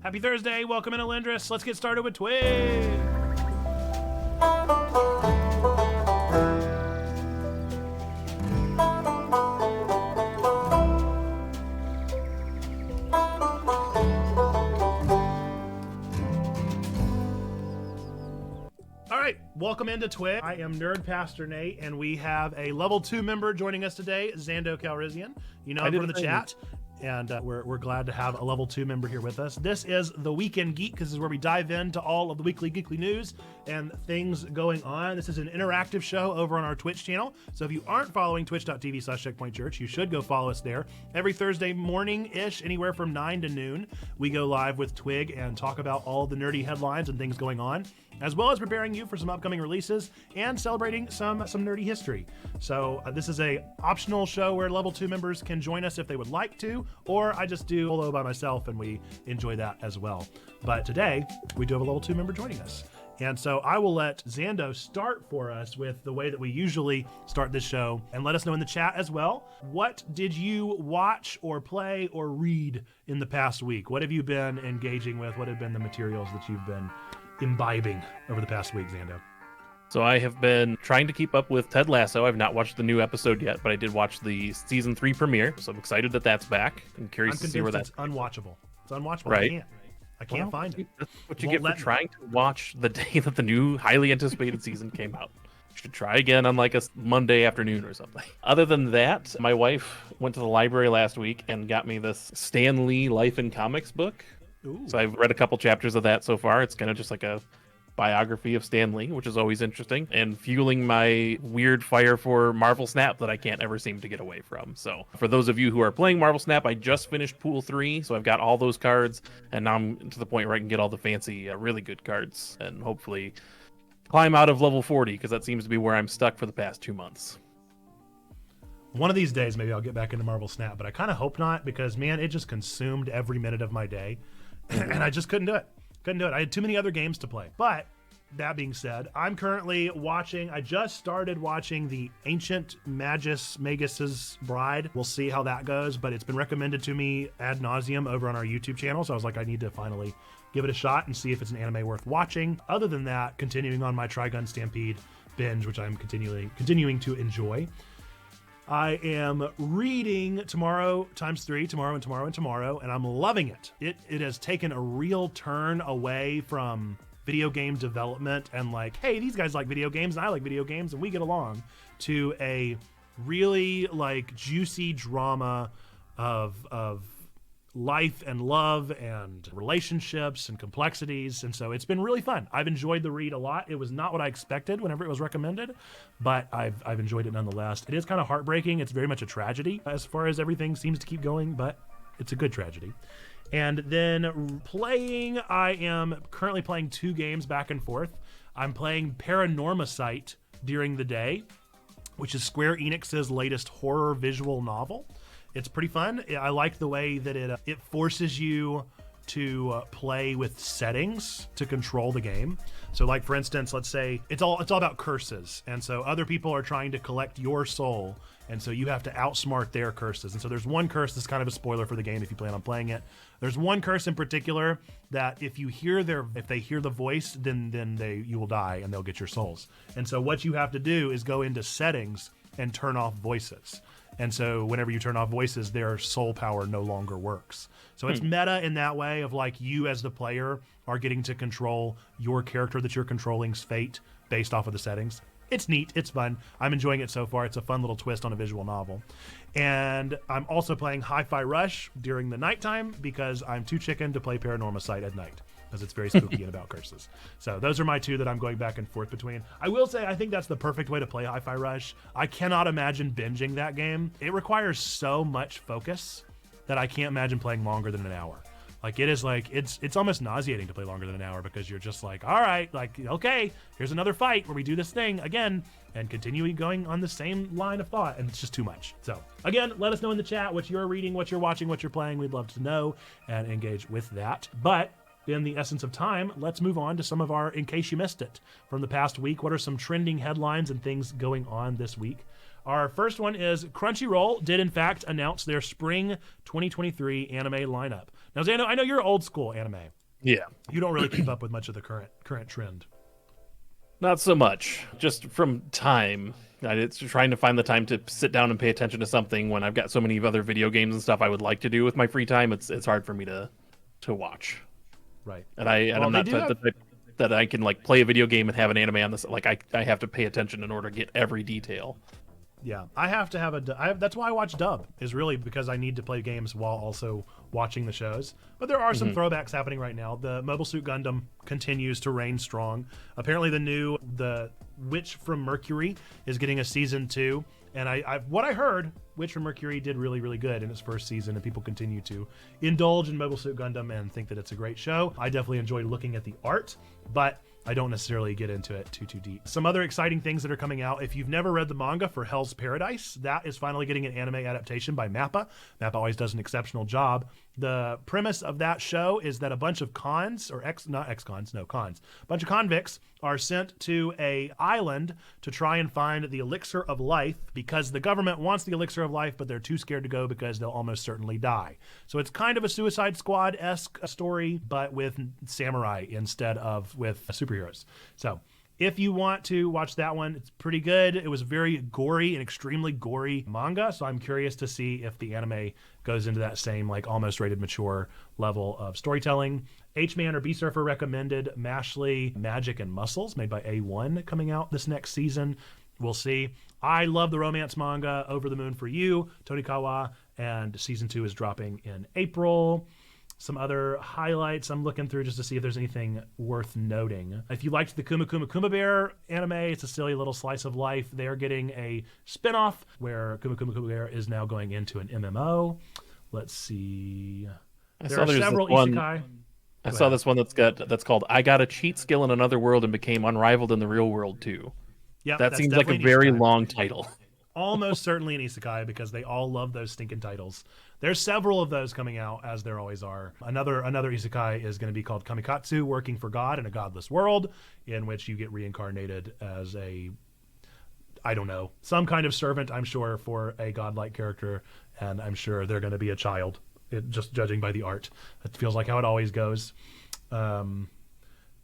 Happy Thursday, welcome in Alindris. Let's get started with TWIG. All right, welcome into TWIG. I am Nerd Pastor Nate, and we have a level 2 member joining us today, XandoCalrissian. You know him from the chat. And we're glad to have a level 2 member here with us. This is the Weekend Geek, because this is where we dive into all of the weekly geekly news and things going on. This is an interactive show over on our Twitch channel. So if you aren't following twitch.tv/checkpointchurch, you should go follow us there. Every Thursday morning-ish, anywhere from 9 to noon, we go live with Twig and talk about all the nerdy headlines and things going on, as well as preparing you for some upcoming releases and celebrating some nerdy history. So this is a optional show where level 2 members can join us if they would like to, or I just do solo by myself and we enjoy that as well. But today we do have a level 2 member joining us. And so I will let Xando start for us with the way that we usually start this show, and let us know in the chat as well. What did you watch or play or read in the past week? What have you been engaging with? What have been the materials that you've been imbibing over the past week, Xando? So I have been trying to keep up with Ted Lasso. I've not watched the new episode yet, but I did watch the season 3 premiere, so I'm excited that that's back. I'm curious to see where that's unwatchable. It's unwatchable. Right. I can't find it. That's what you get for trying to watch the day that the new highly anticipated season came out. You should try again on like a Monday afternoon or something. Other than that, my wife went to the library last week and got me this Stan Lee Life in Comics book. Ooh. So I've read a couple chapters of that so far. It's kind of just like a biography of Stan Lee, which is always interesting, and fueling my weird fire for Marvel Snap that I can't ever seem to get away from. So for those of you who are playing Marvel Snap, I just finished Pool 3, so I've got all those cards, and now I'm to the point where I can get all the fancy, really good cards, and hopefully climb out of level 40, because that seems to be where I'm stuck for the past 2 months. One of these days, maybe I'll get back into Marvel Snap, but I kind of hope not, because, man, it just consumed every minute of my day, and I just couldn't do it. I had too many other games to play. But that being said, I'm currently watching, I just started watching the Ancient Magus's Bride. We'll see how that goes, but it's been recommended to me ad nauseum over on our YouTube channel. So I was like, I need to finally give it a shot and see if it's an anime worth watching. Other than that, continuing on my Trigun Stampede binge, which I'm continuing to enjoy. I am reading Tomorrow Times 3, Tomorrow and Tomorrow and Tomorrow, and I'm loving it. It has taken a real turn away from video game development and like, hey, these guys like video games and I like video games and we get along, to a really like juicy drama of life and love and relationships and complexities. And so it's been really fun. I've enjoyed the read a lot. It was not what I expected whenever it was recommended, but I've enjoyed it nonetheless. It is kind of heartbreaking. It's very much a tragedy as far as everything seems to keep going, but it's a good tragedy. And then playing, I am currently playing 2 games back and forth. I'm playing Paranormasight during the day, which is Square Enix's latest horror visual novel. It's pretty fun. I like the way that it forces you to play with settings to control the game. So like, for instance, let's say it's all about curses. And so other people are trying to collect your soul. And so you have to outsmart their curses. And so there's one curse that's kind of a spoiler for the game if you plan on playing it. There's one curse in particular that if they hear the voice, then you will die and they'll get your souls. And so what you have to do is go into settings and turn off voices. And so whenever you turn off voices, their soul power no longer works. So it's meta in that way of like, you as the player are getting to control your character that you're controlling's fate based off of the settings. It's neat. It's fun. I'm enjoying it so far. It's a fun little twist on a visual novel. And I'm also playing Hi-Fi Rush during the nighttime because I'm too chicken to play Paranormasight at night, because it's very spooky and about curses. So those are my 2 that I'm going back and forth between. I will say, I think that's the perfect way to play Hi-Fi Rush. I cannot imagine binging that game. It requires so much focus that I can't imagine playing longer than an hour. Like, it is like, it's almost nauseating to play longer than an hour, because you're just like, all right, like, okay, here's another fight where we do this thing again and continuing going on the same line of thought, and it's just too much. So again, let us know in the chat what you're reading, what you're watching, what you're playing. We'd love to know and engage with that. But in the essence of time, let's move on to some of our In Case You Missed It from the past week. What are some trending headlines and things going on this week? Our first one is Crunchyroll did in fact announce their spring 2023 anime lineup. Now, Xando, I know you're old school anime. Yeah. You don't really keep up with much of the current trend. Not so much. Just from time. It's trying to find the time to sit down and pay attention to something when I've got so many other video games and stuff I would like to do with my free time. It's hard for me to watch. Right. And I'm not the type that I can like play a video game and have an anime on this. Like I have to pay attention in order to get every detail. Yeah, I have to have that's why I watch dub, is really because I need to play games while also watching the shows. But there are some throwbacks happening right now. The Mobile Suit Gundam continues to reign strong. Apparently the Witch from Mercury is getting a season 2. And what I heard, Witch from Mercury did really, really good in its first season, and people continue to indulge in Mobile Suit Gundam and think that it's a great show. I definitely enjoy looking at the art, but I don't necessarily get into it too deep. Some other exciting things that are coming out. If you've never read the manga for Hell's Paradise, that is finally getting an anime adaptation by MAPPA. MAPPA always does an exceptional job. The premise of that show is that a bunch of cons, or cons, a bunch of convicts are sent to a island to try and find the elixir of life because the government wants the elixir of life, but they're too scared to go because they'll almost certainly die. So it's kind of a Suicide Squad-esque story, but with samurai instead of with superheroes. So if you want to watch that one, it's pretty good. It was very gory, an extremely gory manga, so I'm curious to see if the anime goes into that same like almost rated mature level of storytelling. H-Man or B-Surfer recommended Mashley Magic and Muscles, made by A1, coming out this next season. We'll see. I love the romance manga Over the Moon for You, Tonikawa, and season 2 is dropping in April. Some other highlights I'm looking through just to see if there's anything worth noting. If you liked the Kuma Kuma Kuma Bear anime, it's a silly little slice of life. They are getting a spin-off where Kuma Kuma Kuma Bear is now going into an MMO. Let's see. There are several isekai. I saw this one that's called I Got a Cheat Skill in Another World and Became Unrivaled in the Real World Too. Yeah, that seems like a very long title. Almost certainly an isekai because they all love those stinking titles. There's several of those coming out, as there always are. Another isekai is going to be called Kamikatsu, Working for God in a Godless World, in which you get reincarnated as some kind of servant, I'm sure, for a godlike character, and I'm sure they're going to be a child, just judging by the art. That feels like how it always goes.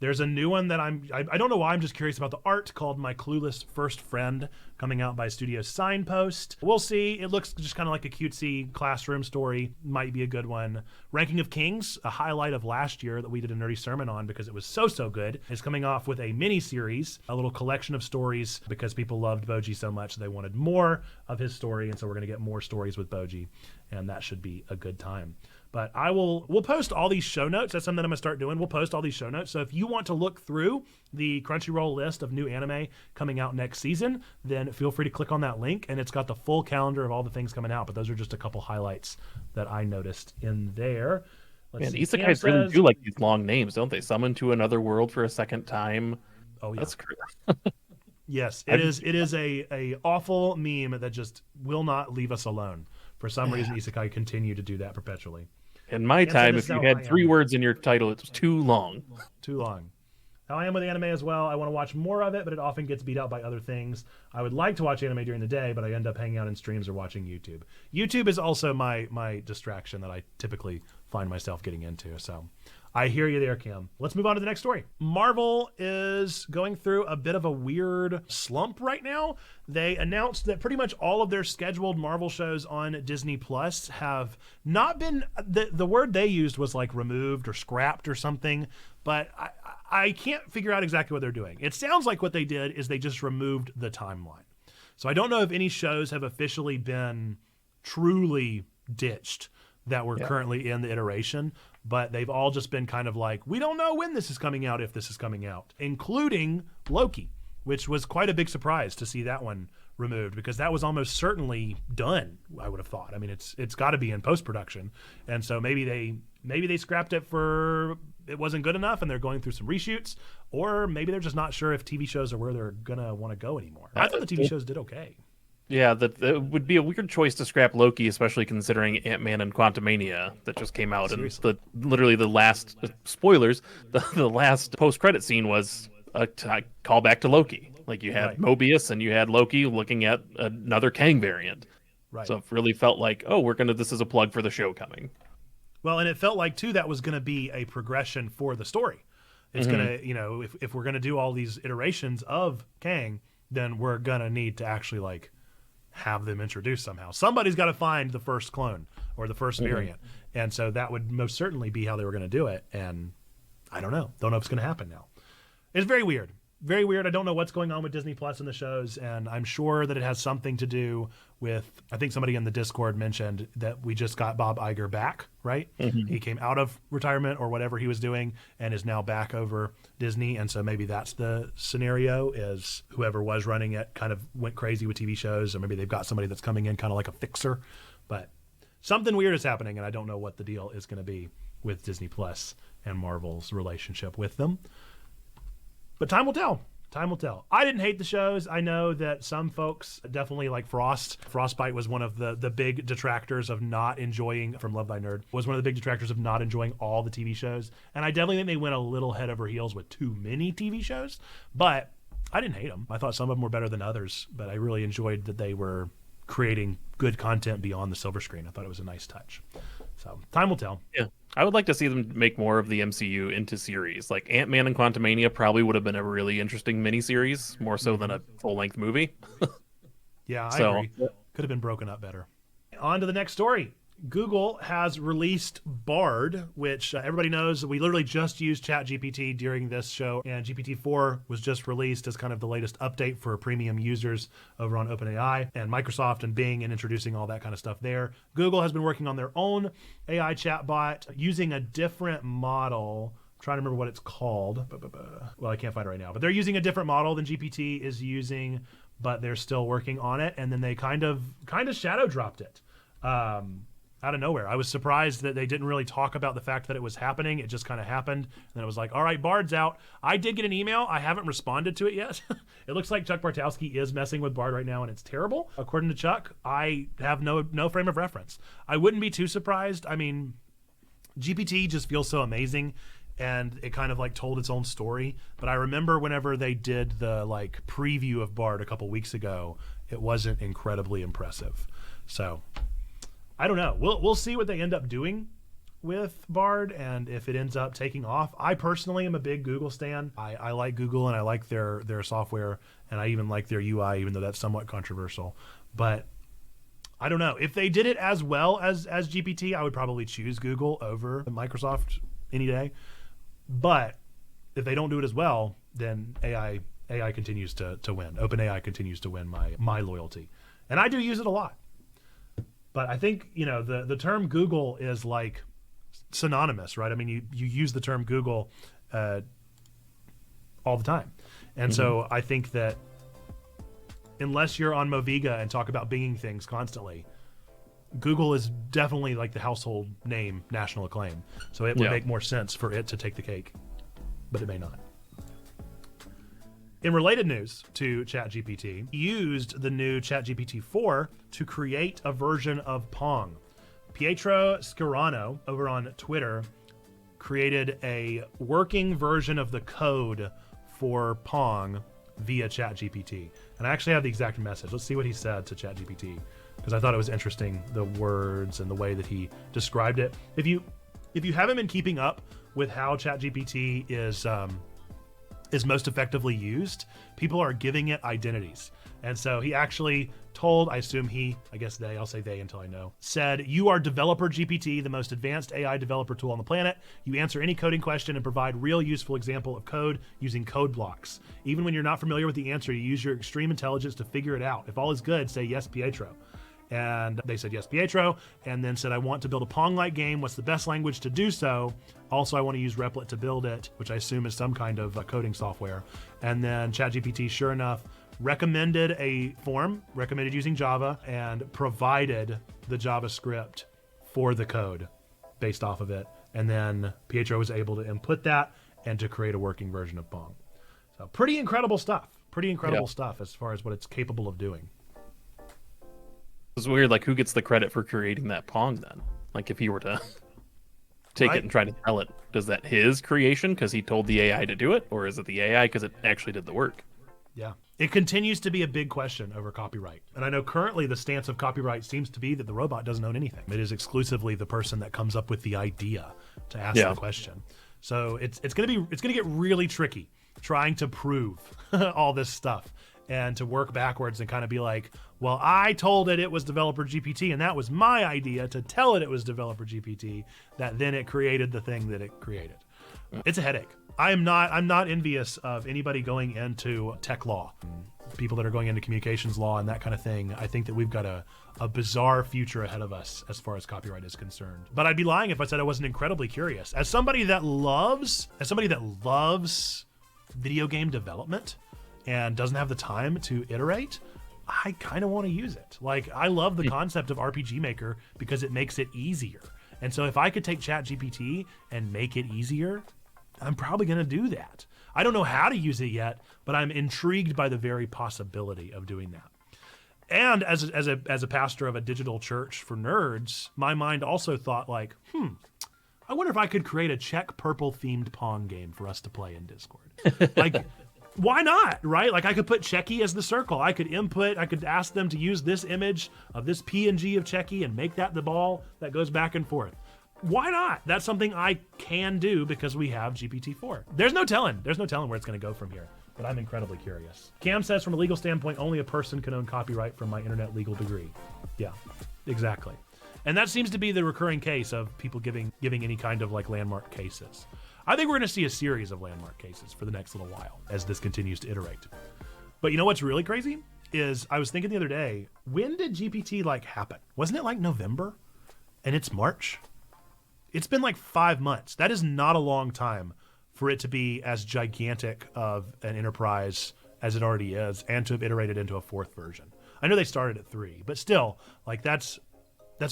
There's a new one that I don't know why, I'm just curious about the art, called My Clueless First Friend, coming out by Studio Signpost. We'll see. It looks just kind of like a cutesy classroom story. Might be a good one. Ranking of Kings, a highlight of last year that we did a nerdy sermon on because it was so good, is coming off with a mini-series, a little collection of stories because people loved Boji so much they wanted more of his story, and so we're going to get more stories with Boji, and that should be a good time. But we'll post all these show notes. That's something I'm going to start doing. We'll post all these show notes. So if you want to look through the Crunchyroll list of new anime coming out next season, then feel free to click on that link, and it's got the full calendar of all the things coming out. But those are just a couple highlights that I noticed in there. Isekais really do like these long names, don't they? Summon to Another World for a Second Time. Oh, yeah. That's crazy. Yes, it is a awful meme that just will not leave us alone. For some reason, Isekai continue to do that perpetually. In my time, if you had 3 words in your title, it was too long. Too long. How I am with anime as well. I want to watch more of it, but it often gets beat out by other things. I would like to watch anime during the day, but I end up hanging out in streams or watching YouTube. YouTube is also my distraction that I typically find myself getting into. So I hear you there, Kim. Let's move on to the next story. Marvel is going through a bit of a weird slump right now. They announced that pretty much all of their scheduled Marvel shows on Disney Plus have not been, the word they used was like removed or scrapped or something, but I can't figure out exactly what they're doing. It sounds like what they did is they just removed the timeline. So I don't know if any shows have officially been truly ditched that were currently in the iteration, but they've all just been kind of like, we don't know when this is coming out, if this is coming out, including Loki, which was quite a big surprise to see that one removed because that was almost certainly done, I would have thought. I mean, it's got to be in post-production, and so maybe they scrapped it for it wasn't good enough and they're going through some reshoots, or maybe they're just not sure if TV shows are where they're gonna want to go anymore. I thought the TV shows did okay. Yeah, that would be a weird choice to scrap Loki, especially considering Ant-Man and Quantumania that just came out. Seriously. And literally the last, spoilers, the last post-credit scene was a callback to Loki. Like you had Mobius and you had Loki looking at another Kang variant. Right. So it really felt like, this is a plug for the show coming. Well, and it felt like too that was going to be a progression for the story. It's going to, if we're going to do all these iterations of Kang, then we're going to need to actually like have them introduced somehow. Somebody's got to find the first clone or the first variant. And so that would most certainly be how they were going to do it. And I don't know. Don't know if it's going to happen now. It's very weird. Very weird. I don't know what's going on with Disney Plus in the shows, and I'm sure that it has something to do with, I think somebody in the Discord mentioned that we just got Bob Iger back, right? He came out of retirement or whatever he was doing and is now back over Disney, and so maybe that's the scenario, is whoever was running it kind of went crazy with TV shows, or maybe they've got somebody that's coming in kind of like a fixer, but something weird is happening, and I don't know what the deal is going to be with Disney Plus and Marvel's relationship with them. But time will tell. Time will tell. I didn't hate the shows. I know that some folks definitely like Frostbite was one of the big detractors of not enjoying, from Love Thy Nerd, was one of the big detractors of not enjoying all the TV shows. And I definitely think they went a little head over heels with too many TV shows. But I didn't hate them. I thought some of them were better than others. But I really enjoyed that they were creating good content beyond the silver screen. I thought it was a nice touch. So time will tell. Yeah. I would like to see them make more of the MCU into series. Like Ant-Man and Quantumania probably would have been a really interesting miniseries, more so than a full-length movie. Yeah, I agree. Could have been broken up better. On to the next story. Google has released Bard, which everybody knows we literally just used ChatGPT during this show, and GPT-4 was just released as kind of the latest update for premium users over on OpenAI, and Microsoft and Bing and introducing all that kind of stuff there. Google has been working on their own AI chatbot using a different model. I'm trying to remember what it's called. Well, I can't find it right now, but they're using a different model than GPT is using, but they're still working on it, and then they kind of shadow dropped it. Out of nowhere. I was surprised that they didn't really talk about the fact that it was happening. It just kind of happened. And then it was like, all right, Bard's out. I did get an email. I haven't responded to it yet. It looks like Chuck Bartowski is messing with Bard right now, and it's terrible. According to Chuck, I have no frame of reference. I wouldn't be too surprised. I mean, GPT just feels so amazing, and it kind of like told its own story. But I remember whenever they did the like preview of Bard a couple weeks ago, it wasn't incredibly impressive. So I don't know. We'll see what they end up doing with Bard and if it ends up taking off. I personally am a big Google stan. I like Google and I like their software, and I even like their UI, even though that's somewhat controversial. But I don't know. If they did it as well as GPT, I would probably choose Google over Microsoft any day. But if they don't do it as well, then AI continues to win. OpenAI continues to win my loyalty. And I do use it a lot. But I think, the term Google is like synonymous, right? I mean, you use the term Google all the time. And so I think that unless you're on Moviga and talk about binging things constantly, Google is definitely like the household name, national acclaim. So it would make more sense for it to take the cake, but it may not. In related news to ChatGPT, used the new ChatGPT-4 to create a version of Pong. Pietro Schirano over on Twitter created a working version of the code for Pong via ChatGPT. And I actually have the exact message. Let's see what he said to ChatGPT, because I thought it was interesting, the words and the way that he described it. If you haven't been keeping up with how ChatGPT is most effectively used, people are giving it identities. And so he actually told, I guess they, I'll say they until I know, said, "You are Developer GPT, the most advanced AI developer tool on the planet. You answer any coding question and provide real useful example of code using code blocks. Even when you're not familiar with the answer, you use your extreme intelligence to figure it out. If all is good, say yes, Pietro." And they said, "Yes, Pietro," and then said, "I want to build a Pong-like game. What's the best language to do so? Also, I want to use Replit to build it," which I assume is some kind of coding software. And then ChatGPT, sure enough, recommended a form, recommended using Java, and provided the JavaScript for the code based off of it. And then Pietro was able to input that and to create a working version of Pong. So pretty incredible stuff. Pretty incredible stuff as far as what it's capable of doing. It's weird, like, who gets the credit for creating that Pong then? Like, if he were to take it and try to tell it, is that his creation because he told the AI to do it? Or is it the AI because it actually did the work? Yeah. It continues to be a big question over copyright. And I know currently the stance of copyright seems to be that the robot doesn't own anything. It is exclusively the person that comes up with the idea to ask the question. So it's going to get really tricky trying to prove all this stuff and to work backwards and kind of be like, well, I told it was developer GPT and that was my idea to tell it was developer GPT, that then it created the thing that it created. It's a headache. I'm not envious of anybody going into tech law, people that are going into communications law and that kind of thing. I think that we've got a bizarre future ahead of us as far as copyright is concerned. But I'd be lying if I said I wasn't incredibly curious. As somebody that loves video game development and doesn't have the time to iterate, I kind of want to use it. Like, I love the concept of RPG Maker because it makes it easier. And so if I could take ChatGPT and make it easier, I'm probably going to do that. I don't know how to use it yet, but I'm intrigued by the very possibility of doing that. And as a pastor of a digital church for nerds, my mind also thought like, I wonder if I could create a Czech purple themed Pong game for us to play in Discord. Like, why not, right? Like, I could put Checky as the circle. I could ask them to use this image of this PNG of Checky and make that the ball that goes back and forth. Why not? That's something I can do because we have GPT-4. There's no telling where it's going to go from here, but I'm incredibly curious. Cam says, from a legal standpoint, only a person can own copyright from my internet legal degree. Yeah, exactly. And that seems to be the recurring case of people giving any kind of like landmark cases. I think we're going to see a series of landmark cases for the next little while as this continues to iterate. But you know what's really crazy is I was thinking the other day, when did GPT like happen? Wasn't it like November? And it's March? It's been like 5 months. That is not a long time for it to be as gigantic of an enterprise as it already is and to have iterated into a 4th version. I know they started at 3, but still, like that's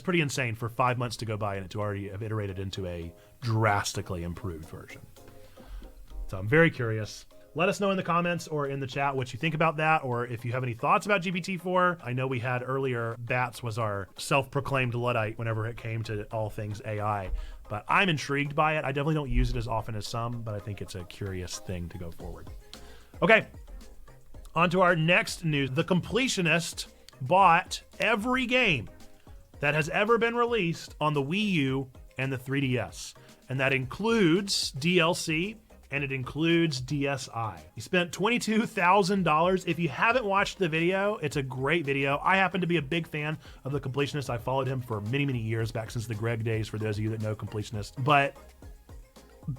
pretty insane for 5 months to go by and it to already have iterated into a drastically improved version. So I'm very curious. Let us know in the comments or in the chat what you think about that, or if you have any thoughts about GPT-4. I know we had earlier, Bats was our self-proclaimed Luddite whenever it came to all things AI, but I'm intrigued by it. I definitely don't use it as often as some, but I think it's a curious thing to go forward. Okay, on to our next news. The Completionist bought every game that has ever been released on the Wii U and the 3DS, and that includes DLC, and it includes DSi. He spent $22,000. If you haven't watched the video, it's a great video. I happen to be a big fan of the Completionist. I followed him for many, many years, back since the Greg days, for those of you that know Completionist. But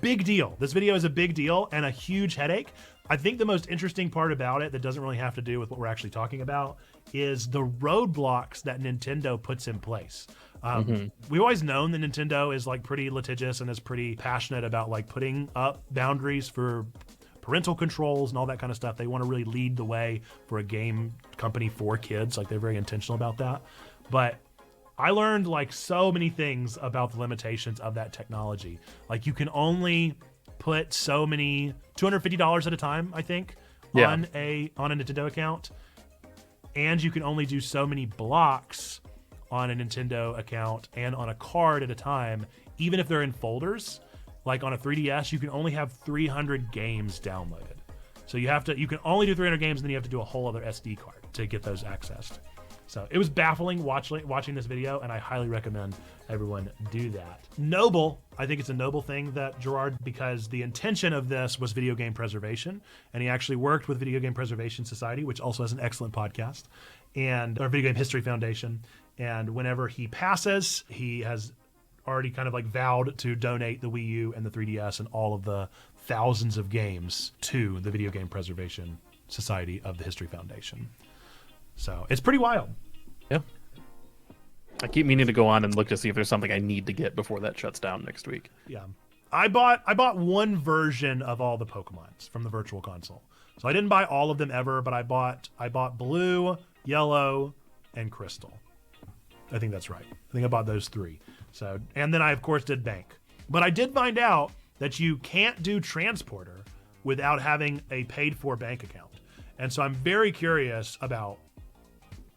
big deal. This video is a big deal and a huge headache. I think the most interesting part about it that doesn't really have to do with what we're actually talking about is the roadblocks that Nintendo puts in place. We've always known that Nintendo is like pretty litigious and is pretty passionate about like putting up boundaries for parental controls and all that kind of stuff. They want to really lead the way for a game company for kids. Like, they're very intentional about that. But I learned like so many things about the limitations of that technology. Like, you can only put so many $250 at a time, I think, on a Nintendo account, and you can only do so many blocks on a Nintendo account and on a card at a time, even if they're in folders. Like on a 3DS, you can only have 300 games downloaded. So you can only do 300 games, and then you have to do a whole other SD card to get those accessed. So it was baffling watching this video, and I highly recommend everyone do that. Noble, I think it's a noble thing that Gerard, because the intention of this was video game preservation, and he actually worked with Video Game Preservation Society, which also has an excellent podcast, and our Video Game History Foundation. And whenever he passes, he has already kind of like vowed to donate the Wii U and the 3DS and all of the thousands of games to the Video Game Preservation Society of the History Foundation. So it's pretty wild. Yeah. I keep meaning to go on and look to see if there's something I need to get before that shuts down next week. Yeah. I bought one version of all the Pokemons from the Virtual Console. So I didn't buy all of them ever, but I bought Blue, Yellow, and Crystal. I think that's right. I think I bought those 3. So, and then I of course did Bank. But I did find out that you can't do Transporter without having a paid for bank account. And so I'm very curious about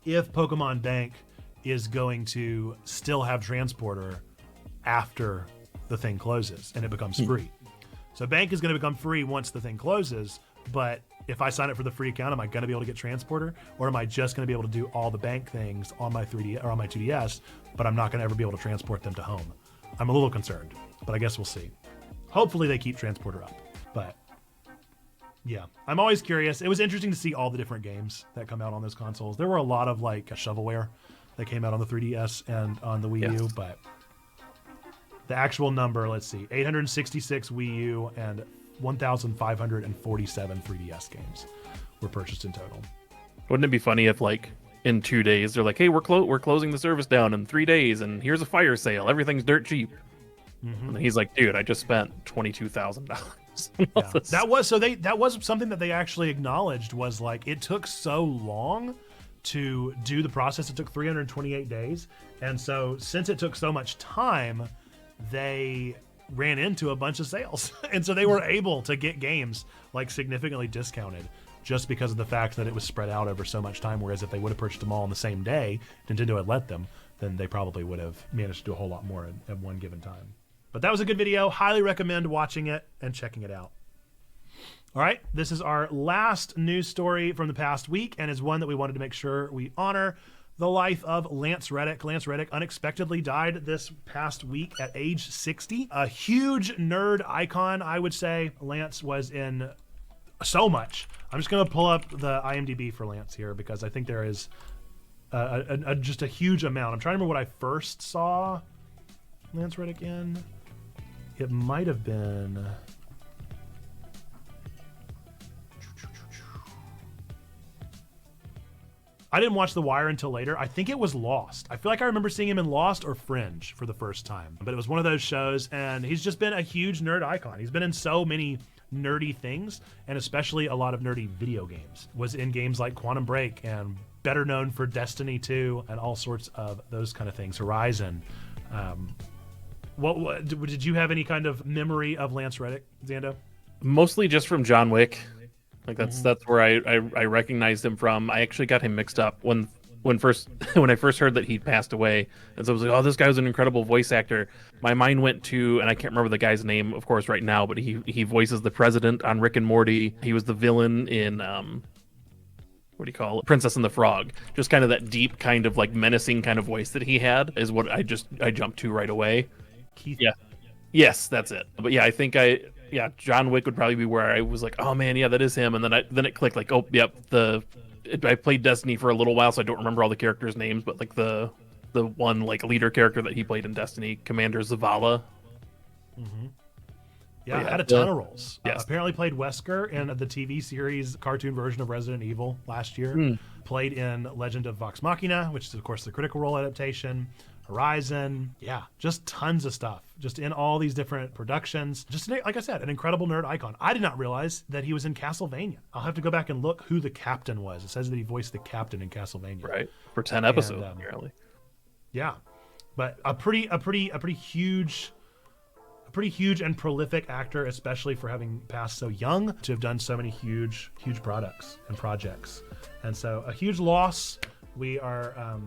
if Pokemon Bank is going to still have Transporter after the thing closes and it becomes free. So Bank is going to become free once the thing closes, but if I sign up for the free account, am I going to be able to get Transporter, or am I just going to be able to do all the bank things on my 3D or on my 2DS, but I'm not going to ever be able to transport them to home? I'm a little concerned, but I guess we'll see. Hopefully they keep Transporter up, but yeah, I'm always curious. It was interesting to see all the different games that come out on those consoles. There were a lot of like shovelware that came out on the 3DS and on the Wii U, but the actual number, let's see, 866 Wii U and 1,547 3DS games were purchased in total. Wouldn't it be funny if, like, in 2 days they're like, "Hey, we're closing the service down in 3 days, and here's a fire sale. Everything's dirt cheap." Mm-hmm. And he's like, "Dude, I just spent $22,000." Yeah. That was something that they actually acknowledged, was like, it took so long to do the process. It took 328 days, and so since it took so much time, they ran into a bunch of sales. And so they were able to get games like significantly discounted just because of the fact that it was spread out over so much time. Whereas if they would have purchased them all on the same day, Nintendo had let them, then they probably would have managed to do a whole lot more at one given time. But that was a good video. Highly recommend watching it and checking it out. All right, this is our last news story from the past week, and is one that we wanted to make sure we honor. The life of Lance Reddick. Lance Reddick unexpectedly died this past week at age 60. A huge nerd icon, I would say. Lance was in so much. I'm just going to pull up the IMDb for Lance here, because I think there is just a huge amount. I'm trying to remember what I first saw Lance Reddick in. It might have been... I didn't watch The Wire until later. I think it was Lost. I feel like I remember seeing him in Lost or Fringe for the first time. But it was one of those shows, and he's just been a huge nerd icon. He's been in so many nerdy things, and especially a lot of nerdy video games. Was in games like Quantum Break, and better known for Destiny 2 and all sorts of those kind of things. Horizon. What did you have any kind of memory of Lance Reddick, Xando? Mostly just from John Wick. Like that's where I recognized him from. I actually got him mixed up when I first heard that he'd passed away, and so I was like, "Oh, this guy was an incredible voice actor." My mind went to, and I can't remember the guy's name, of course, right now, but he voices the president on Rick and Morty. He was the villain in what do you call it? Princess and the Frog. Just kind of that deep, kind of like menacing kind of voice that he had is what I jumped to right away. Keith. Yeah. Yes, that's it. But yeah, I think John Wick would probably be where I was like, oh man, yeah, that is him. And then it clicked, like, oh, yep, I played Destiny for a little while, so I don't remember all the characters' names, but like the one like leader character that he played in Destiny, Commander Zavala. Mm-hmm. Yeah, had a ton of roles. Yes. Apparently played Wesker in the TV series cartoon version of Resident Evil last year. Played in Legend of Vox Machina, which is of course the Critical Role adaptation. Horizon, yeah, just tons of stuff. Just in all these different productions. Just like I said, an incredible nerd icon. I did not realize that he was in Castlevania. I'll have to go back and look who the captain was. It says that he voiced the captain in Castlevania. Right, for 10 episodes, apparently. Yeah, but a pretty huge and prolific actor, especially for having passed so young, to have done so many huge products and projects. And so a huge loss. We are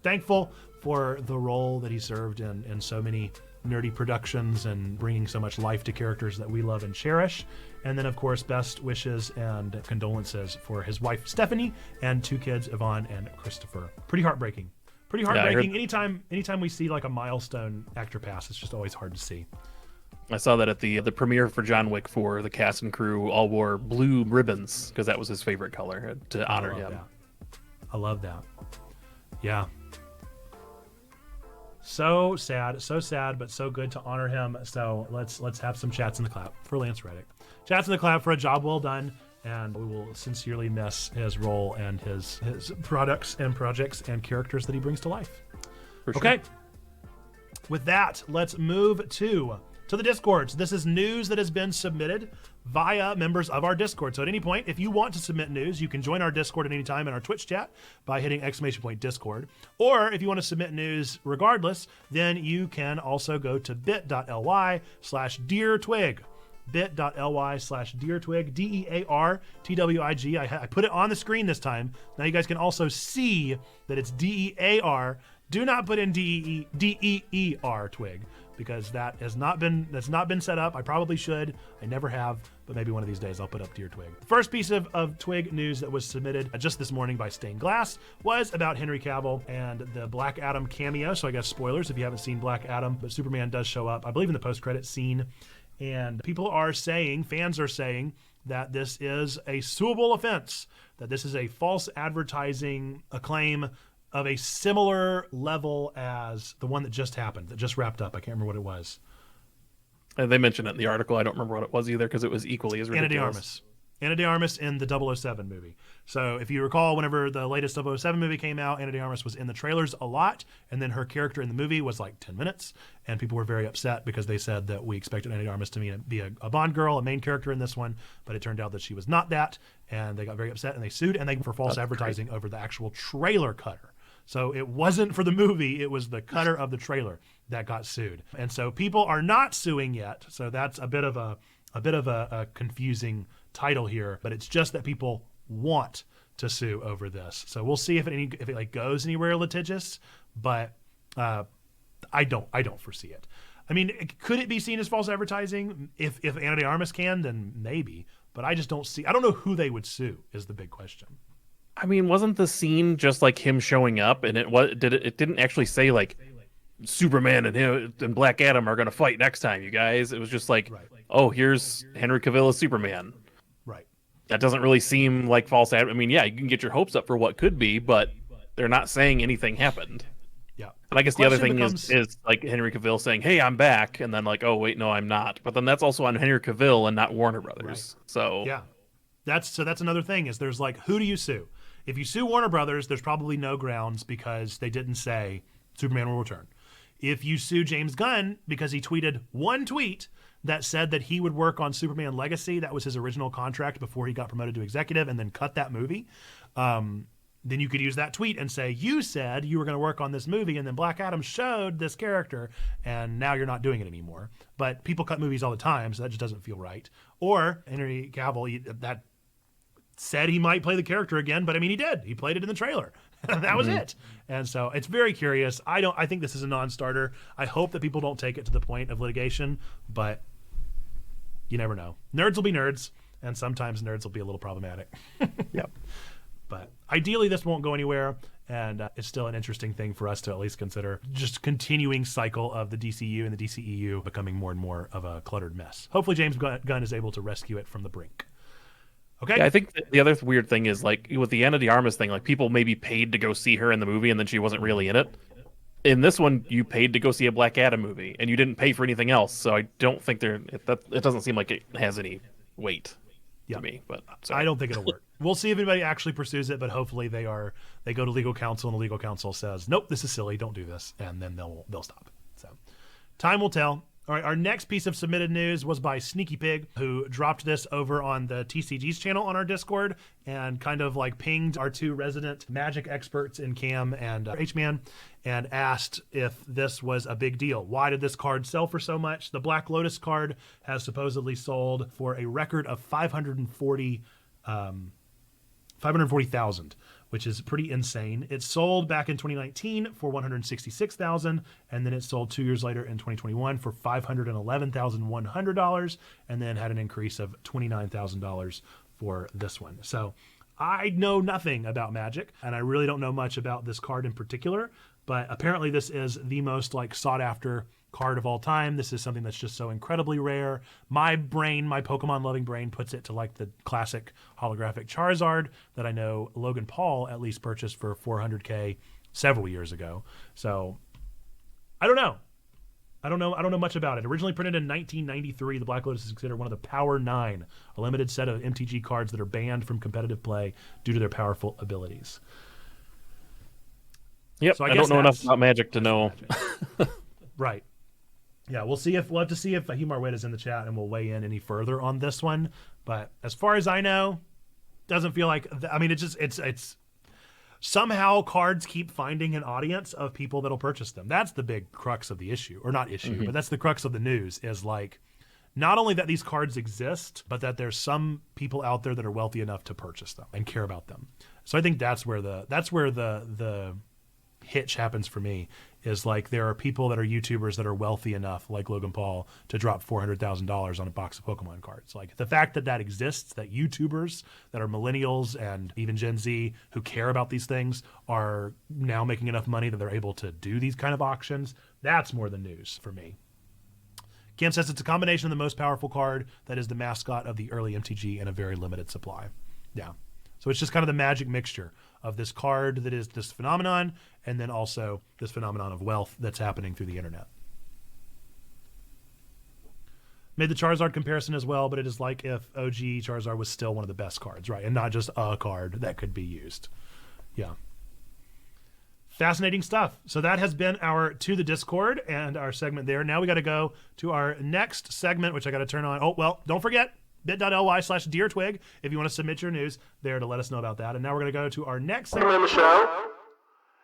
thankful for the role that he served in so many nerdy productions and bringing so much life to characters that we love and cherish. And then, of course, best wishes and condolences for his wife, Stephanie, and 2 kids, Yvonne and Christopher. Pretty heartbreaking. Yeah, anytime we see like a milestone actor pass, it's just always hard to see. I saw that at the premiere for John Wick 4, the cast and crew all wore blue ribbons because that was his favorite color to honor him. I love that. Yeah. So sad, but so good to honor him. So let's have some chats in the clap for Lance Reddick. Chats in the clap for a job well done, and we will sincerely miss his role and his products and projects and characters that he brings to life. For sure. Okay. With that, let's move to the Discords. This is news that has been submitted via members of our Discord. So at any point, if you want to submit news, you can join our Discord at any time in our Twitch chat by hitting !Discord. Or if you want to submit news regardless, then you can also go to bit.ly/DearTwig. bit.ly/DearTwig, DearTwig. I put it on the screen this time. Now you guys can also see that it's DEAR. Do not put in DEER Twig, because that's not been set up. I probably should. I never have, but maybe one of these days I'll put up to your Twig. The first piece of Twig news that was submitted just this morning by Stained Glass was about Henry Cavill and the Black Adam cameo. So I guess spoilers if you haven't seen Black Adam, but Superman does show up, I believe, in the post-credit scene. And fans are saying that this is a suable offense, that this is a false advertising claim of a similar level as the one that just happened, that just wrapped up. I can't remember what it was. They mentioned it in the article. I don't remember what it was either because it was equally as ridiculous. Ana de Armas in the 007 movie. So if you recall, whenever the latest 007 movie came out, Ana de Armas was in the trailers a lot, and then her character in the movie was like 10 minutes, and people were very upset because they said that we expected Ana de Armas to be a Bond girl, a main character in this one, but it turned out that she was not that, and they got very upset, and they sued, and they for false advertising over the actual trailer cutter. So it wasn't for the movie, it was the cutter of the trailer that got sued. And so people are not suing yet, so that's a bit of a confusing title here, but it's just that people want to sue over this. So we'll see if it like goes anywhere litigious, but I don't foresee it. I mean, could it be seen as false advertising? If Ana de Armas can, then maybe, but I just don't see. I don't know who they would sue is the big question. I mean, wasn't the scene just like him showing up, and it didn't actually say like Superman and him and Black Adam are going to fight next time, you guys. It was just like, oh, here's Henry Cavill as Superman. Right. That doesn't really seem like false ad. I mean, yeah, you can get your hopes up for what could be, but they're not saying anything happened. Yeah. And I guess the other thing is like Henry Cavill saying, hey, I'm back, and then like, oh, wait, no, I'm not. But then that's also on Henry Cavill and not Warner Brothers. Right. So yeah, that's another thing is there's like, who do you sue? If you sue Warner Brothers, there's probably no grounds because they didn't say Superman will return. If you sue James Gunn because he tweeted one tweet that said that he would work on Superman Legacy, that was his original contract before he got promoted to executive, and then cut that movie, then you could use that tweet and say, you said you were going to work on this movie, and then Black Adam showed this character, and now you're not doing it anymore. But people cut movies all the time, so that just doesn't feel right. Or Henry Cavill, that said he might play the character again, but I mean, he did. He played it in the trailer. That was it. And so it's very curious. I think this is a non-starter. I hope that people don't take it to the point of litigation, but you never know. Nerds will be nerds, and sometimes nerds will be a little problematic. Yep. But ideally, this won't go anywhere, and it's still an interesting thing for us to at least consider. Just continuing cycle of the DCU and the DCEU becoming more and more of a cluttered mess. Hopefully, James Gunn is able to rescue it from the brink. Okay. Yeah, I think the other weird thing is like with the Ana de Armas thing, like people maybe paid to go see her in the movie and then she wasn't really in it. In this one, you paid to go see a Black Adam movie and you didn't pay for anything else. So I don't think it doesn't seem like it has any weight to me. But I don't think it'll work. We'll see if anybody actually pursues it, but hopefully they go to legal counsel and the legal counsel says, nope, this is silly, don't do this, and then they'll stop. So time will tell. All right, our next piece of submitted news was by Sneaky Pig, who dropped this over on the TCG's channel on our Discord and kind of like pinged our two resident magic experts in Cam and H-Man and asked if this was a big deal. Why did this card sell for so much? The Black Lotus card has supposedly sold for a record of 540,000. Which is pretty insane. It sold back in 2019 for 166,000, and then it sold 2 years later in 2021 for $511,100, and then had an increase of $29,000 for this one. So I know nothing about Magic, and I really don't know much about this card in particular, but apparently this is the most like sought after card of all time. This is something that's just so incredibly rare. My Pokemon loving brain puts it to like the classic holographic Charizard that I know Logan Paul at least purchased for $400K several years ago. So I don't know. I don't know much about it. Originally printed in 1993, the Black Lotus is considered one of the Power 9, a limited set of MTG cards that are banned from competitive play due to their powerful abilities. Yep, so I don't know enough about Magic to know. Right. Yeah, we'll have to see if Himar Wade is in the chat and we'll weigh in any further on this one. But as far as I know, doesn't feel like, I mean, it's somehow cards keep finding an audience of people that'll purchase them. That's the big crux of the issue, or not issue, but that's the crux of the news is like, not only that these cards exist, but that there's some people out there that are wealthy enough to purchase them and care about them. So I think that's where the hitch happens for me is like there are people that are YouTubers that are wealthy enough, like Logan Paul, to drop $400,000 on a box of Pokemon cards. Like the fact that that exists, that YouTubers that are millennials and even Gen Z who care about these things are now making enough money that they're able to do these kind of auctions, that's more than news for me. Cam says it's a combination of the most powerful card that is the mascot of the early MTG in a very limited supply. Yeah. So it's just kind of the magic mixture of this card that is this phenomenon and then also this phenomenon of wealth that's happening through the internet. Made the Charizard comparison as well, but it is like if OG Charizard was still one of the best cards, right? And not just a card that could be used. Yeah. Fascinating stuff. So that has been our To the Discord and our segment there. Now we got to go to our next segment, which I got to turn on. Oh, well, don't forget, bit.ly/DearTwig if you want to submit your news there to let us know about that. And now we're going to go to our next segment in the show.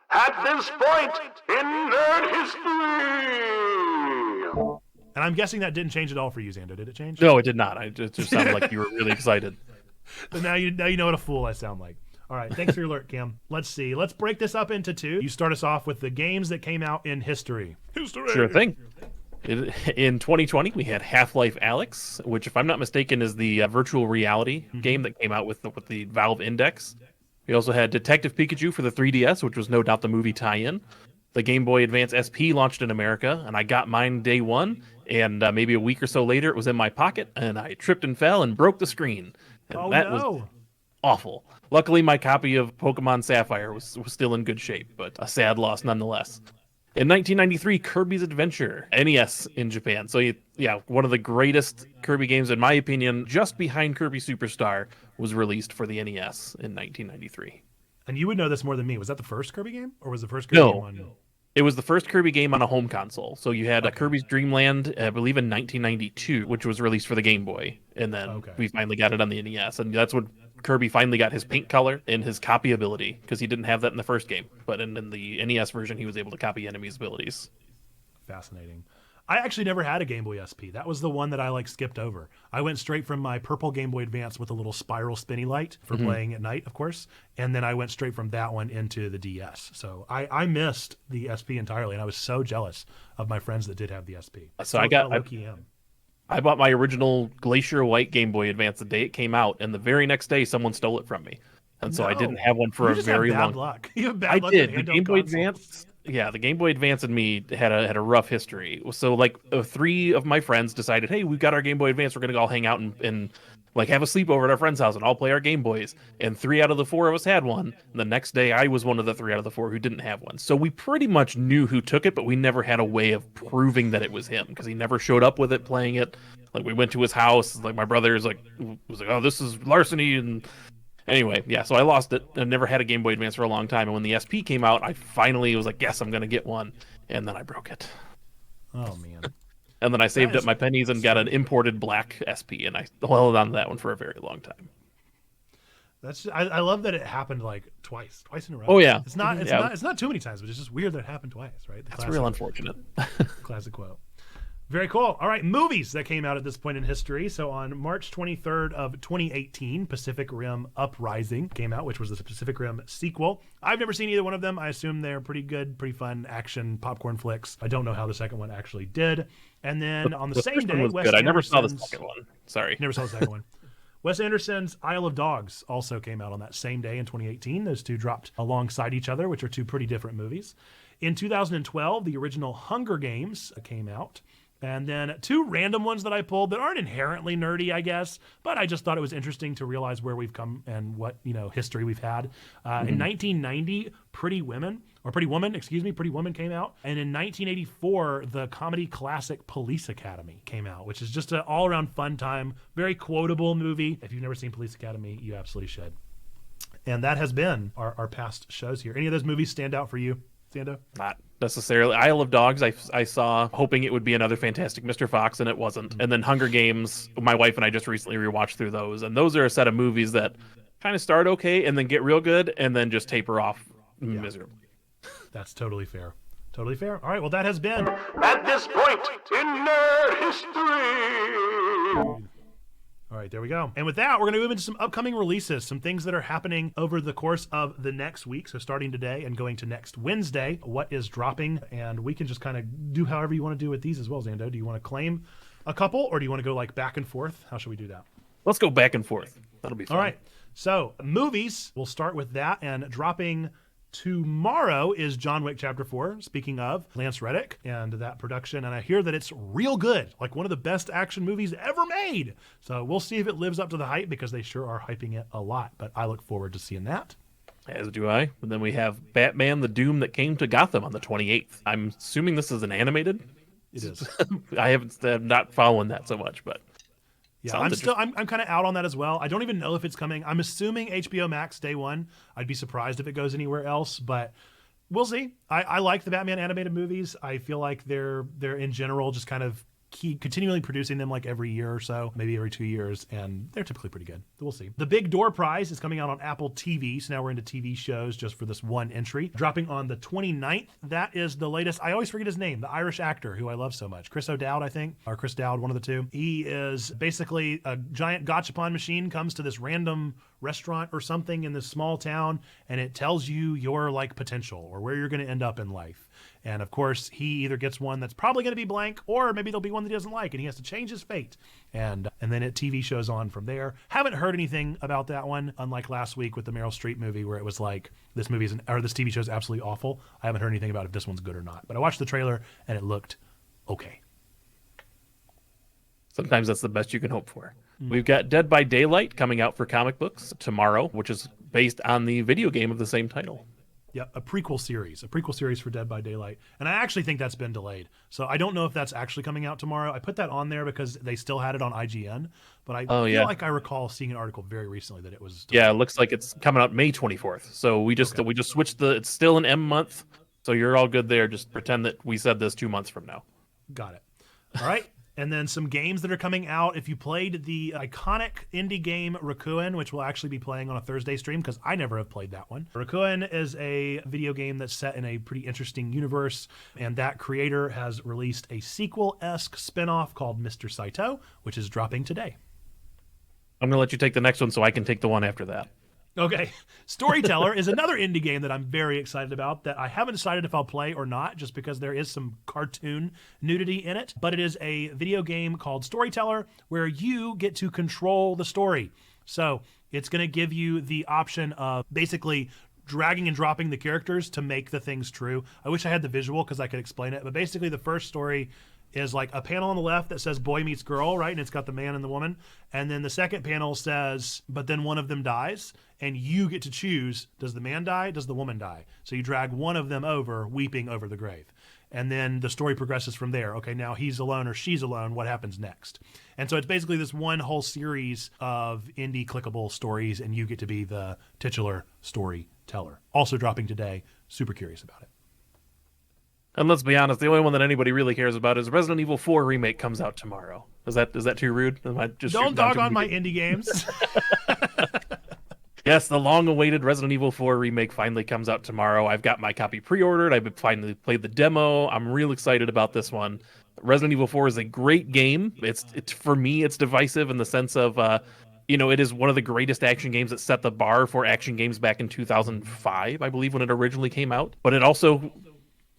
At this point in nerd history. And I'm guessing that didn't change at all for you, Xando. Did it change? No, it did not. It just sounded like you were really excited. But now you know what a fool I sound like. All right, thanks for your alert, Cam. Let's see. Let's break this up into two. You start us off with the games that came out in history. History. Sure thing. In 2020, we had Half-Life Alyx, which, if I'm not mistaken, is the virtual reality game that came out with the Valve Index. We also had Detective Pikachu for the 3DS, which was no doubt the movie tie-in. The Game Boy Advance SP launched in America, and I got mine day one, and maybe a week or so later, it was in my pocket, and I tripped and fell and broke the screen. And that was awful. Luckily, my copy of Pokemon Sapphire was still in good shape, but a sad loss nonetheless. In 1993, Kirby's Adventure, NES in Japan. So yeah, one of the greatest Kirby games, in my opinion, just behind Kirby Superstar, was released for the NES in 1993. And you would know this more than me. Was that the first Kirby game? Or was the first Kirby game on... It was the first Kirby game on a home console. So you had Kirby's Dream Land, I believe in 1992, which was released for the Game Boy. And then we finally got it on the NES. And that's when Kirby finally got his paint color and his copy ability, because he didn't have that in the first game. But in the NES version, he was able to copy enemies' abilities. Fascinating. I actually never had a Game Boy SP. That was the one that I skipped over. I went straight from my purple Game Boy Advance with a little spiral spinny light for playing at night, of course. And then I went straight from that one into the DS. So I missed the SP entirely, and I was so jealous of my friends that did have the SP. So I bought my original Glacier White Game Boy Advance the day it came out, and the very next day someone stole it from me. And so I didn't have one for a very long time. Luck. You have bad luck. I did. The Game Boy Advance. Yeah, the Game Boy Advance and me had a rough history. So three of my friends decided, hey, we've got our Game Boy Advance. We're gonna go all hang out and have a sleepover at our friend's house and all play our Game Boys. And 3 out of the 4 of us had one. And the next day, I was one of the 3 out of the 4 who didn't have one. So we pretty much knew who took it, but we never had a way of proving that it was him, because he never showed up with it playing it. We went to his house. My brother was like, oh, this is larceny. And anyway, yeah, so I lost it. I never had a Game Boy Advance for a long time. And when the SP came out, I finally was like, yes, I'm going to get one. And then I broke it. Oh, man. And then I saved up my pennies and got an imported black SP, and I held on to that one for a very long time. I love that it happened twice in a row. Oh yeah, it's not too many times, but it's just weird that it happened twice, right? That's real unfortunate. Classic quote. Very cool. All right, movies that came out at this point in history. So on March 23rd of 2018, Pacific Rim Uprising came out, which was the Pacific Rim sequel. I've never seen either one of them. I assume they're pretty good, pretty fun action popcorn flicks. I don't know how the second one actually did. And then on the same day, I never saw the second one. Sorry. Never saw the second one. Wes Anderson's Isle of Dogs also came out on that same day in 2018. Those two dropped alongside each other, which are two pretty different movies. In 2012, the original Hunger Games came out. And then 2 random ones that I pulled that aren't inherently nerdy, I guess, but I just thought it was interesting to realize where we've come and what, history we've had. In 1990, Pretty Woman came out. And in 1984, the comedy classic Police Academy came out, which is just an all-around fun time, very quotable movie. If you've never seen Police Academy, you absolutely should. And that has been our past shows here. Any of those movies stand out for you, Xando? Not necessarily. Isle of Dogs, I saw, hoping it would be another Fantastic Mr. Fox, and it wasn't. And then Hunger Games, my wife and I just recently rewatched through those, and those are a set of movies that kind of start okay and then get real good and then just taper off miserably. That's totally fair. Totally fair. All right, well, that has been At This Point in Nerd History. All right, there we go. And with that, we're going to move into some upcoming releases, some things that are happening over the course of the next week. So starting today and going to next Wednesday, what is dropping? And we can just kind of do however you want to do with these as well, Xando. Do you want to claim a couple, or do you want to go like back and forth? How should we do that? Let's go back and forth. That'll be fun. All right. So movies, we'll start with that. And dropping tomorrow is John Wick Chapter 4, speaking of Lance Reddick and that production. And I hear that it's real good, like one of the best action movies ever made. So we'll see if it lives up to the hype, because they sure are hyping it a lot. But I look forward to seeing that. As do I. And then we have Batman: The Doom That Came to Gotham on the 28th. I'm assuming this is an animated. It is. I'm not following that so much, but yeah, I'm kind of out on that as well. I don't even know if it's coming. I'm assuming HBO Max day one. I'd be surprised if it goes anywhere else, but we'll see. I like the Batman animated movies. I feel like they're in general just kind of continually producing them like every year or so, maybe every 2 years, and they're typically pretty good. We'll see. The Big Door Prize is coming out on Apple TV, so now we're into TV shows just for this one entry. Dropping on the 29th, that is the latest. I always forget his name, the Irish actor who I love so much. Chris O'Dowd, I think, or Chris Dowd, one of the two. He is basically a giant gachapon machine, comes to this random restaurant or something in this small town, and it tells you your like potential or where you're going to end up in life. And of course, he either gets one that's probably going to be blank, or maybe there'll be one that he doesn't like, and he has to change his fate. And then it TV shows on from there. Haven't heard anything about that one, unlike last week with the Meryl Streep movie, where it was like this TV show is absolutely awful. I haven't heard anything about if this one's good or not. But I watched the trailer and it looked okay. Sometimes that's the best you can hope for. We've got Dead by Daylight coming out for comic books tomorrow, which is based on the video game of the same title. Yeah, a prequel series for Dead by Daylight. And I actually think that's been delayed. So I don't know if that's actually coming out tomorrow. I put that on there because they still had it on IGN, but I feel like I recall seeing an article very recently that it was delayed. Yeah, it looks like it's coming out May 24th. So we just switched it's still an M month. So you're all good there. Just pretend that we said this 2 months from now. Got it. All right. And then some games that are coming out. If you played the iconic indie game Raccoon, which we'll actually be playing on a Thursday stream because I never have played that one. Raccoon is a video game that's set in a pretty interesting universe, and that creator has released a sequel-esque spinoff called Mr. Saito, which is dropping today. I'm going to let you take the next one so I can take the one after that. Okay. Storyteller is another indie game that I'm very excited about that I haven't decided if I'll play or not, just because there is some cartoon nudity in it. But it is a video game called Storyteller where you get to control the story. So it's going to give you the option of basically dragging and dropping the characters to make the things true. I wish I had the visual because I could explain it. But basically the first story is like a panel on the left that says boy meets girl, right? And it's got the man and the woman. And then the second panel says, but then one of them dies. And you get to choose, does the man die? Does the woman die? So you drag one of them over, weeping over the grave. And then the story progresses from there. Okay, now he's alone or she's alone. What happens next? And so it's basically this one whole series of indie clickable stories, and you get to be the titular storyteller. Also dropping today. Super curious about it. And let's be honest, the only one that anybody really cares about is Resident Evil 4 remake comes out tomorrow. Is that too rude? Am I just don't dog on my indie games. Yes, the long-awaited Resident Evil 4 remake finally comes out tomorrow. I've got my copy pre-ordered. I've finally played the demo. I'm real excited about this one. Resident Evil 4 is a great game. It's for me, it's divisive in the sense of, it is one of the greatest action games that set the bar for action games back in 2005, I believe, when it originally came out. But it also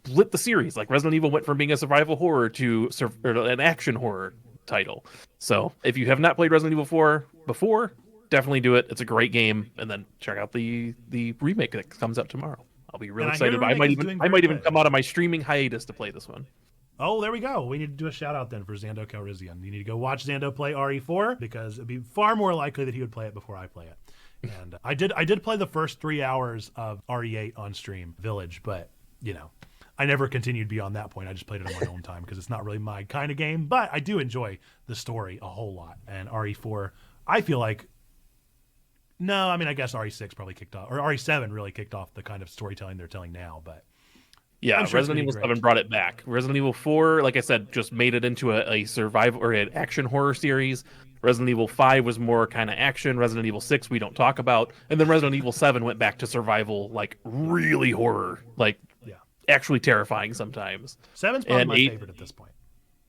lit the series. Like Resident Evil went from being a survival horror to an action horror title. So if you have not played Resident Evil 4 before, definitely do it. It's a great game, and then check out the remake that comes out tomorrow. I'll be real excited. I might even come out of my streaming hiatus to play this one. Oh, there we go. We need to do a shout out then for XandoCalrissian. You need to go watch Xando play RE4 because it'd be far more likely that he would play it before I play it. And I did play the first 3 hours of RE8 on stream, Village, but I never continued beyond that point. I just played it on my own time because it's not really my kind of game, but I do enjoy the story a whole lot. And RE4, I feel like, no, I mean, I guess RE6 probably kicked off, or RE7 really kicked off the kind of storytelling they're telling now, but yeah, sure Resident Evil 7 brought it back. Resident Evil 4, like I said, just made it into a survival or an action horror series. Resident Evil 5 was more kind of action. Resident Evil 6 we don't talk about. And then Resident Evil 7 went back to survival, like really horror, like actually terrifying sometimes. 7's probably my favorite at this point.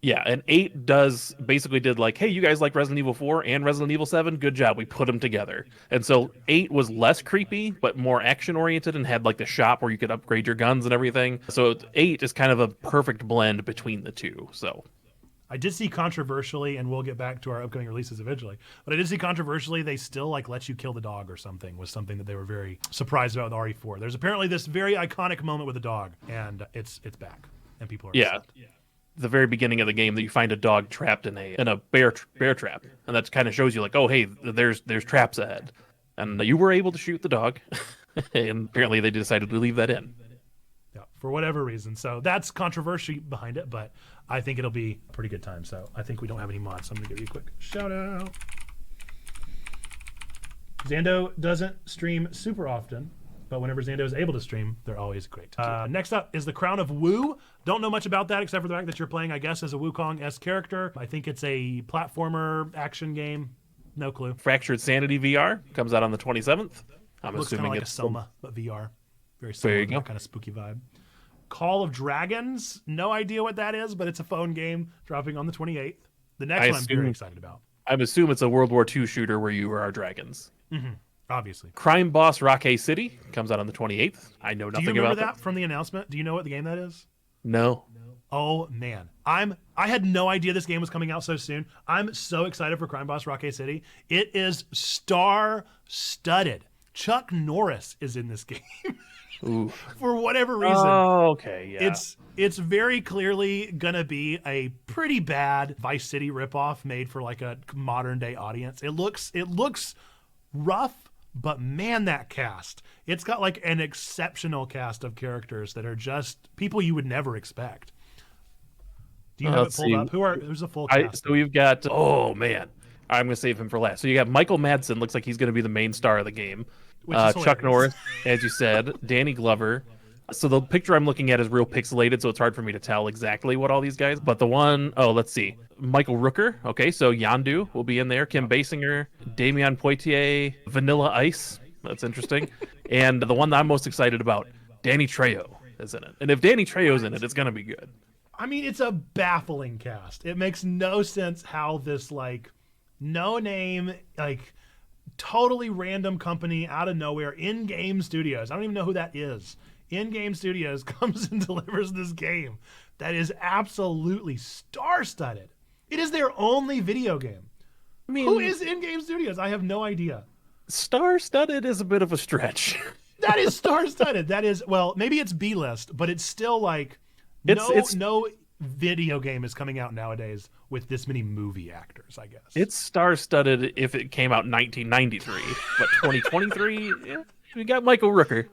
Yeah, and 8 does basically did like, hey, you guys like Resident Evil 4 and Resident Evil 7? Good job, we put them together. And so 8 was less creepy, but more action oriented and had like the shop where you could upgrade your guns and everything. So 8 is kind of a perfect blend between the two. So I did see controversially, and we'll get back to our upcoming releases eventually, but I did see controversially they still like let you kill the dog or something, was something that they were very surprised about with RE4. There's apparently this very iconic moment with a dog, and it's back, and people are upset. The very beginning of the game that you find a dog trapped in a bear trap, and that kind of shows you like, oh hey, there's traps ahead, and you were able to shoot the dog, and apparently they decided to leave that in. Yeah, for whatever reason. So that's controversy behind it, but I think it'll be a pretty good time. So I think we don't have any mods, so I'm gonna give you a quick shout out. Xando doesn't stream super often, but whenever Xando is able to stream, they're always great. Next up is The Crown of Wu. Don't know much about that except for the fact that you're playing, I guess, as a Wukong-esque character. I think it's a platformer action game. No clue. Fractured Sanity VR comes out on the 27th. I'm Looks assuming like it's a Soma, but VR. Very There similar you to go. that kind of spooky vibe. Call of Dragons. No idea what that is, but it's a phone game dropping on the 28th. The next one I'm very excited about. I assume it's a World War II shooter where you are dragons. Obviously. Crime Boss Rocket City comes out on the 28th. I know Do you nothing remember about that from the announcement? Do you know what the game that is? No. Oh man, I had no idea this game was coming out so soon. I'm so excited for Crime Boss Rocket City. It is star-studded. Chuck Norris is in this game. Ooh. For whatever reason. Oh, okay, yeah. It's very clearly gonna be a pretty bad Vice City ripoff made for like a modern day audience. It looks rough, but man, that cast. It's got like an exceptional cast of characters that are just people you would never expect. Do you have it pulled up? Who's a full cast? So we've got, oh man, I'm going to save him for last. So you got Michael Madsen, looks like he's going to be the main star of the game. Which is Chuck hilarious. Norris, as you said, Danny Glover. So the picture I'm looking at is real pixelated, so it's hard for me to tell exactly what all these guys. But the one, let's see. Michael Rooker. Okay, so Yandu will be in there. Kim Basinger, Damian Poitier, Vanilla Ice. That's interesting. And the one that I'm most excited about, Danny Trejo is in it. And if Danny Trejo's in it, it's going to be good. I mean, it's a baffling cast. It makes no sense how this like no name, like totally random company out of nowhere, In-Game Studios. I don't even know who that is. In-Game Studios comes and delivers this game that is absolutely star-studded. It is their only video game. I mean, Who is In-Game Studios? I have no idea. Star-studded is a bit of a stretch. That is star-studded. That is, well, maybe it's B-list, but it's still like no video game is coming out nowadays with this many movie actors, I guess. It's star-studded if it came out in 1993, but 2023, yeah, we got Michael Rooker.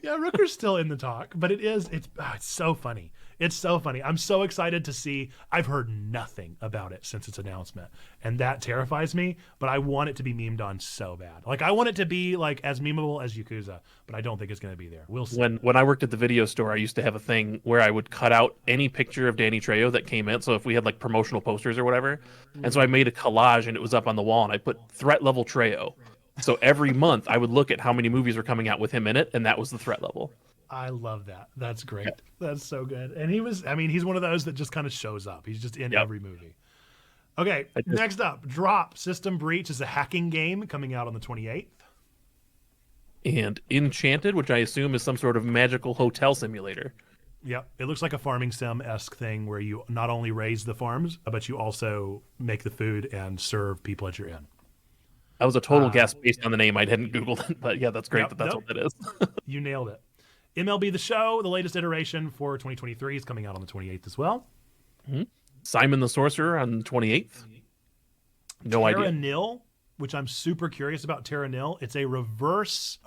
Yeah, Rooker's still in the talk, but it's so funny. It's so funny. I'm so excited to see. I've heard nothing about it since its announcement, and that terrifies me, but I want it to be memed on so bad. Like, I want it to be like as memeable as Yakuza, but I don't think it's going to be there. We'll see. When I worked at the video store, I used to have a thing where I would cut out any picture of Danny Trejo that came in. So if we had like promotional posters or whatever, and so I made a collage and it was up on the wall, and I put threat level Trejo. So every month I would look at how many movies were coming out with him in it, and that was the threat level. I love that. That's great. That's so good. And he's one of those that just kind of shows up. He's just in every movie. Okay, next up, Drop System Breach is a hacking game coming out on the 28th. And Enchanted, which I assume is some sort of magical hotel simulator. Yep, it looks like a farming sim-esque thing where you not only raise the farms, but you also make the food and serve people at your inn. That was a total guess based on the name. I hadn't Googled it, but yeah, that's great that's what that is. You nailed it. MLB The Show, the latest iteration for 2023, is coming out on the 28th as well. Mm-hmm. Simon the Sorcerer on the 28th. No idea. Terra Nil, which I'm super curious about. Terra Nil, it's a reverse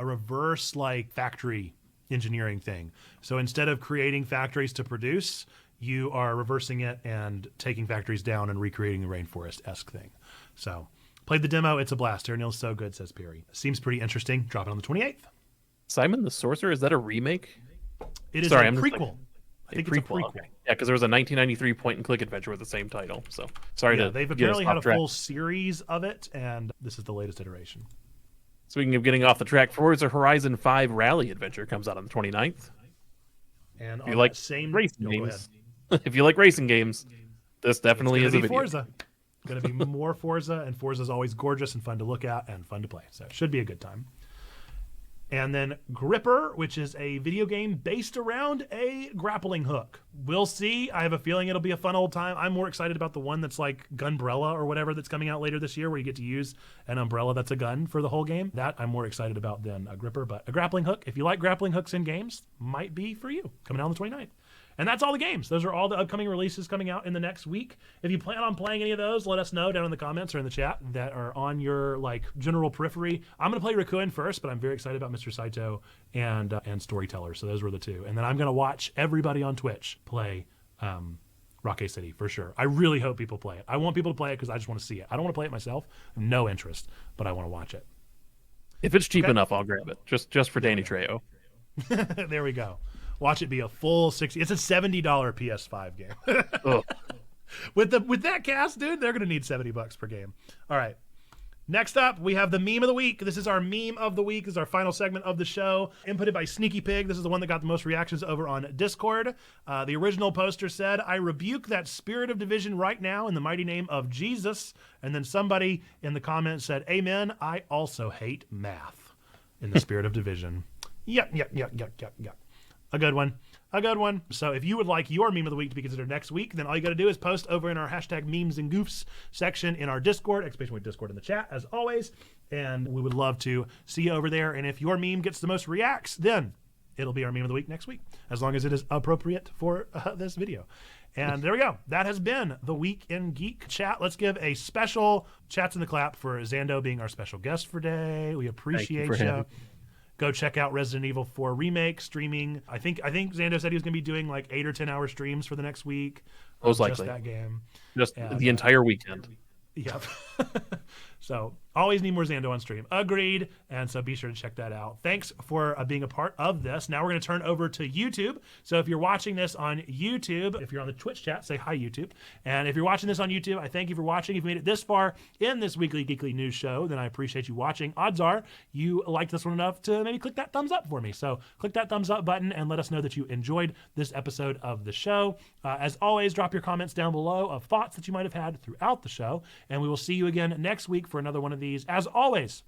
like factory engineering thing. So instead of creating factories to produce, you are reversing it and taking factories down and recreating the rainforest-esque thing. So played the demo. It's a blast. Terra Nil's so good, says Perry. Seems pretty interesting. Dropping on the 28th. Simon the Sorcerer, is that a remake? It is a prequel. I think it's a prequel. Okay. Yeah, because there was a 1993 point-and-click adventure with the same title. So sorry to they've get us apparently had off a track. full series of it, and this is the latest iteration. Speaking of getting off the track, Forza Horizon 5 Rally Adventure comes out on the 29th. And If you like same racing go ahead. games, if you like racing games, This definitely is a video. Forza. Going to be more Forza, and Forza is always gorgeous and fun to look at and fun to play. So it should be a good time. And then Gripper, which is a video game based around a grappling hook. We'll see. I have a feeling it'll be a fun old time. I'm more excited about the one that's like Gunbrella or whatever that's coming out later this year, where you get to use an umbrella that's a gun for the whole game. That I'm more excited about than a Gripper. But a grappling hook, if you like grappling hooks in games, might be for you. Coming out on the 29th. And that's all the games. Those are all the upcoming releases coming out in the next week. If you plan on playing any of those, let us know down in the comments or in the chat that are on your like general periphery. I'm going to play Raccoon first, but I'm very excited about Mr. Saito and Storyteller. So those were the two. And then I'm going to watch everybody on Twitch play Rocket City for sure. I really hope people play it. I want people to play it because I just want to see it. I don't want to play it myself. I have no interest, but I want to watch it. If it's cheap enough, I'll grab it. Just for Danny Trejo. There we go. Watch it be a full 60. It's a $70 PS5 game. With that cast, dude, they're gonna need $70 per game. All right. Next up, we have the meme of the week. This is our meme of the week. This is our final segment of the show, inputted by Sneaky Pig. This is the one that got the most reactions over on Discord. The original poster said, "I rebuke that spirit of division right now in the mighty name of Jesus." And then somebody in the comments said, "Amen. I also hate math in the spirit of division." Yep. A good one. So if you would like your meme of the week to be considered next week, then all you got to do is post over in our hashtag memes and goofs section in our Discord, exclamation point Discord in the chat, as always. And we would love to see you over there. And if your meme gets the most reacts, then it'll be our meme of the week next week, as long as it is appropriate for this video. And there we go. That has been the Week in Geek Chat. Let's give a special chats in the clap for Xando being our special guest for today. We appreciate you. Go check out Resident Evil 4 Remake streaming. I think Xando said he was going to be doing like 8 or 10 hour streams for the next week. Most likely. Just that game. Just the entire weekend. Yep. So always need more Xando on stream. Agreed. And so be sure to check that out. Thanks for being a part of this. Now we're going to turn over to YouTube. So if you're watching this on YouTube, if you're on the Twitch chat, say hi, YouTube. And if you're watching this on YouTube, I thank you for watching. If you made it this far in this weekly geekly news show, then I appreciate you watching. Odds are you liked this one enough to maybe click that thumbs up for me. So click that thumbs up button and let us know that you enjoyed this episode of the show. As always, drop your comments down below of thoughts that you might have had throughout the show. And we will see you again next week for another one of these. As always,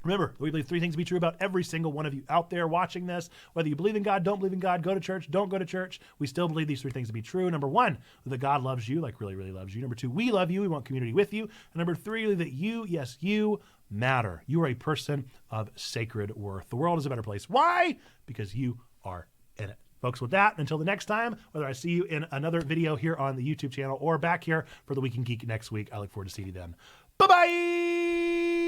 remember, we believe 3 things to be true about every single one of you out there watching this. Whether you believe in God, don't believe in God, go to church, don't go to church, we still believe these 3 things to be true. Number 1, that God loves you, like really, really loves you. Number 2, we love you, we want community with you. And number 3, that you, yes, you matter. You are a person of sacred worth. The world is a better place. Why? Because you are in it. Folks, with that, until the next time, whether I see you in another video here on the YouTube channel or back here for the Week in Geek next week, I look forward to seeing you then. Bye-bye!